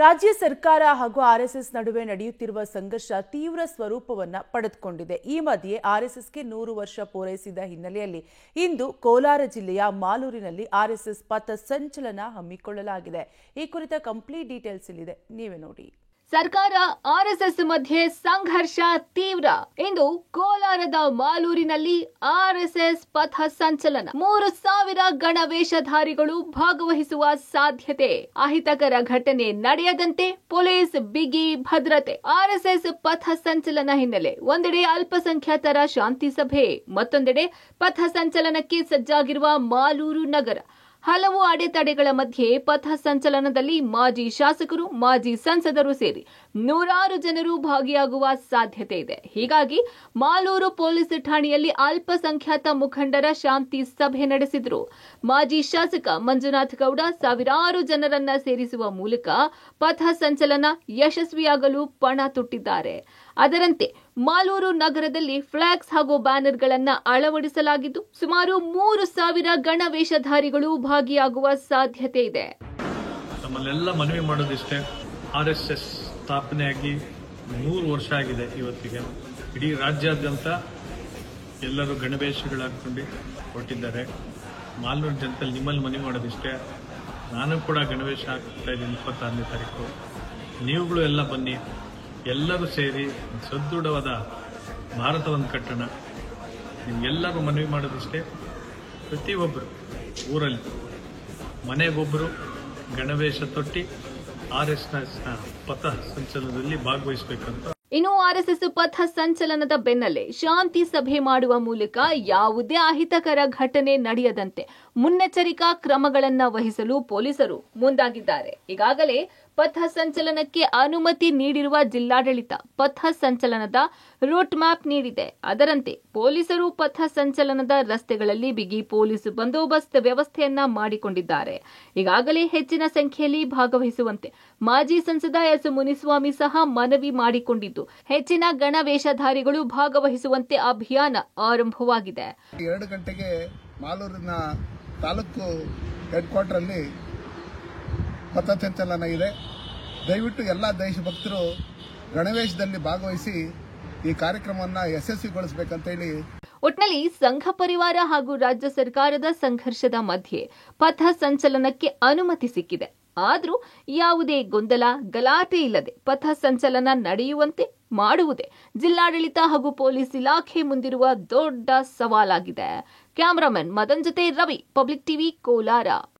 ರಾಜ್ಯ ಸರ್ಕಾರ ಹಾಗೂ ಆರ್ಎಸ್ಎಸ್ ನಡುವೆ ನಡೆಯುತ್ತಿರುವ ಸಂಘರ್ಷ ತೀವ್ರ ಸ್ವರೂಪವನ್ನು ಪಡೆದುಕೊಂಡಿದೆ. ಈ ಮಧ್ಯೆ ಆರ್ಎಸ್ಎಸ್ಗೆ 100 ವರ್ಷ ಪೂರೈಸಿದ ಹಿನ್ನೆಲೆಯಲ್ಲಿ ಇಂದು ಕೋಲಾರ ಜಿಲ್ಲೆಯ ಮಾಲೂರಿನಲ್ಲಿ ಆರ್ಎಸ್ಎಸ್ ಪಥ ಸಂಚಲನ ಹಮ್ಮಿಕೊಳ್ಳಲಾಗಿದೆ. ಈ ಕುರಿತ ಕಂಪ್ಲೀಟ್ ಡೀಟೇಲ್ಸ್ ಇಲ್ಲಿದೆ, ನೀವೇ ನೋಡಿ. ಸರ್ಕಾರ ಆರ್ಎಸ್ಎಸ್ ಮಧ್ಯೆ ಸಂಘರ್ಷ ತೀವ್ರ. ಇಂದು ಕೋಲಾರದ ಮಾಲೂರಿನಲ್ಲಿ ಆರ್ಎಸ್ಎಸ್ ಪಥ ಸಂಚಲನ. 3000 ಗಣವೇಷಧಾರಿಗಳು ಭಾಗವಹಿಸುವ ಸಾಧ್ಯತೆ. ಅಹಿತಕರ ಘಟನೆ ನಡೆಯದಂತೆ ಪೊಲೀಸ್ ಬಿಗಿ ಭದ್ರತೆ. ಆರ್ಎಸ್ಎಸ್ ಪಥ ಸಂಚಲನ ಹಿನ್ನೆಲೆ ಒಂದೆಡೆ ಅಲ್ಪಸಂಖ್ಯಾತರ ಶಾಂತಿ ಸಭೆ, ಮತ್ತೊಂದೆಡೆ ಪಥ ಸಂಚಲನಕ್ಕೆ ಸಜ್ಜಾಗಿರುವ ಮಾಲೂರು ನಗರ. ಹಲವು ಅಡೆತಡೆಗಳ ಮಧ್ಯೆ ಪಥ ಸಂಚಲನದಲ್ಲಿ ಮಾಜಿ ಶಾಸಕರು, ಮಾಜಿ ಸಂಸದರು ಸೇರಿ ನೂರಾರು ಜನರು ಭಾಗಿಯಾಗುವ ಸಾಧ್ಯತೆ ಇದೆ. ಹೀಗಾಗಿ ಮಾಲೂರು ಪೊಲೀಸ್ ಠಾಣೆಯಲ್ಲಿ ಅಲ್ಪಸಂಖ್ಯಾತ ಮುಖಂಡರ ಶಾಂತಿ ಸಭೆ ನಡೆಸಿದರು. ಮಾಜಿ ಶಾಸಕ ಮಂಜುನಾಥ್ ಗೌಡ ಸಾವಿರಾರು ಜನರನ್ನ ಸೇರಿಸುವ ಮೂಲಕ ಪಥ ಸಂಚಲನ ಯಶಸ್ವಿಯಾಗಲು ಪಣ ತೊಟ್ಟಿದ್ದಾರೆ. ಅದರಂತೆ ಮಾಲೂರು ನಗರದಲ್ಲಿ ಫ್ಲಾಕ್ಸ್ ಹಾಗೂ ಬ್ಯಾನರ್ಗಳನ್ನು ಅಳವಡಿಸಲಾಗಿದ್ದು ಸುಮಾರು 3000 ಗಣವೇಷಧಾರಿಗಳು ಭಾಗಿಯಾಗುವ ಸಾಧ್ಯತೆ ಇದೆ. ನಮ್ಮಲ್ಲೆಲ್ಲ ಮನವಿ ಮಾಡೋದಿಷ್ಟೇ, ಆರ್ಎಸ್ಎಸ್ ಸ್ಥಾಪನೆಯಾಗಿ 100 ವರ್ಷ ಆಗಿದೆ. ಇವತ್ತಿಗೆ ಇಡೀ ರಾಜ್ಯಾದ್ಯಂತ ಎಲ್ಲರೂ ಗಣವೇಷಗಳಾಗ್ಕೊಂಡು ಹೊರಟಿದ್ದಾರೆ. ಮಾಲೂರು ಜನತೆಯಲ್ಲಿ ನಿಮ್ಮಲ್ಲಿ ಮನವಿ ಮಾಡೋದಿಷ್ಟೇ, ನಾನು ಕೂಡ ಗಣವೇಷ ಹಾಕ್ತಾ ಇದ್ದೀನಿ 26ನೇ ತಾರೀಕು. ನೀವುಗಳು ಎಲ್ಲ ಬನ್ನಿ, ಎಲ್ಲರೂ ಸೇರಿ ಸದೃಢವಾದ ಭಾರತವನ್ನು ಕಟ್ಟೋಣ. ನಿಮಗೆಲ್ಲರೂ ಮನವಿ ಮಾಡೋದಿಷ್ಟೇ, ಪ್ರತಿಯೊಬ್ಬರು ಊರಲ್ಲಿ ಮನೆಗೊಬ್ಬರು ಗಣವೇಷ ತೊಟ್ಟಿ ಆರ್ಎಸ್ಎಸ್ನ ಪಥ ಸಂಚಲನದಲ್ಲಿ ಭಾಗವಹಿಸಬೇಕಂತ. ಇನ್ನು ಆರ್ಎಸ್ಎಸ್ ಪಥ ಸಂಚಲನದ ಬೆನ್ನಲ್ಲೇ ಶಾಂತಿ ಸಭೆ ಮಾಡುವ ಮೂಲಕ ಯಾವುದೇ ಅಹಿತಕರ ಘಟನೆ ನಡೆಯದಂತೆ ಮುನ್ನೆಚ್ಚರಿಕಾ ಕ್ರಮಗಳನ್ನು ವಹಿಸಲು ಪೊಲೀಸರು ಮುಂದಾಗಿದ್ದಾರೆ. ಈಗಾಗಲೇ ಪಥ ಸಂಚಲನಕ್ಕೆ ಅನುಮತಿ ನೀಡಿರುವ ಜಿಲ್ಲಾಡಳಿತ ಪಥ ಸಂಚಲನದ ರೂಟ್ ಮ್ಯಾಪ್ ನೀಡಿದೆ. ಅದರಂತೆ ಪೊಲೀಸರು ಪಥ ಸಂಚಲನದ ರಸ್ತೆಗಳಲ್ಲಿ ಬಿಗಿ ಪೊಲೀಸ್ ಬಂದೋಬಸ್ತ್ ವ್ಯವಸ್ಥೆಯನ್ನ ಮಾಡಿಕೊಂಡಿದ್ದಾರೆ. ಈಗಾಗಲೇ ಹೆಚ್ಚಿನ ಸಂಖ್ಯೆಯಲ್ಲಿ ಭಾಗವಹಿಸುವಂತೆ ಮಾಜಿ ಸಂಸದ ಎಸ್ ಮುನಿಸ್ವಾಮಿ ಸಹ ಮನವಿ ಮಾಡಿಕೊಂಡಿದ್ದು ಹೆಚ್ಚಿನ ಗಣವೇಷಧಾರಿಗಳು ಭಾಗವಹಿಸುವಂತೆ ಅಭಿಯಾನ ಆರಂಭವಾಗಿದೆ. 2 ಗಂಟೆಗೆ ಮಾಲೂರಿನ ತಾಲೂಕು ಹೆಡ್ ಕ್ವಾರ್ಟರ್ ಅಲ್ಲಿ ಪಥ ಸಂಚಲನ ಇದೆ. ದಯವಿಟ್ಟು ಎಲ್ಲ ದೇಶಭಕ್ತರು ಗಣವೇಶದಲ್ಲಿ ಭಾಗವಹಿಸಿ ಈ ಕಾರ್ಯಕ್ರಮವನ್ನು ಯಶಸ್ವಿಗೊಳಿಸಬೇಕಂತ ಹೇಳಿ. ಒಟ್ನಲ್ಲಿ ಸಂಘ ಪರಿವಾರ ಹಾಗೂ ರಾಜ್ಯ ಸರ್ಕಾರದ ಸಂಘರ್ಷದ ಮಧ್ಯೆ ಪಥ ಸಂಚಲನಕ್ಕೆ ಅನುಮತಿ ಸಿಕ್ಕಿದೆ. ಆದರೂ ಯಾವುದೇ ಗೊಂದಲ ಗಲಾಟೆ ಇಲ್ಲದೆ ಪಥ ಸಂಚಲನ ನಡೆಯುವಂತೆ ಮಾಡುವುದೇ ಜಿಲ್ಲಾಡಳಿತ ಹಾಗೂ ಪೊಲೀಸ್ ಇಲಾಖೆ ಮುಂದಿರುವ ದೊಡ್ಡ ಸವಾಲಾಗಿದೆ. ಕ್ಯಾಮರಾಮನ್ ಮದನ್ ಜೊತೆ ರವಿ, ಪಬ್ಲಿಕ್ ಟಿವಿ, ಕೋಲಾರ.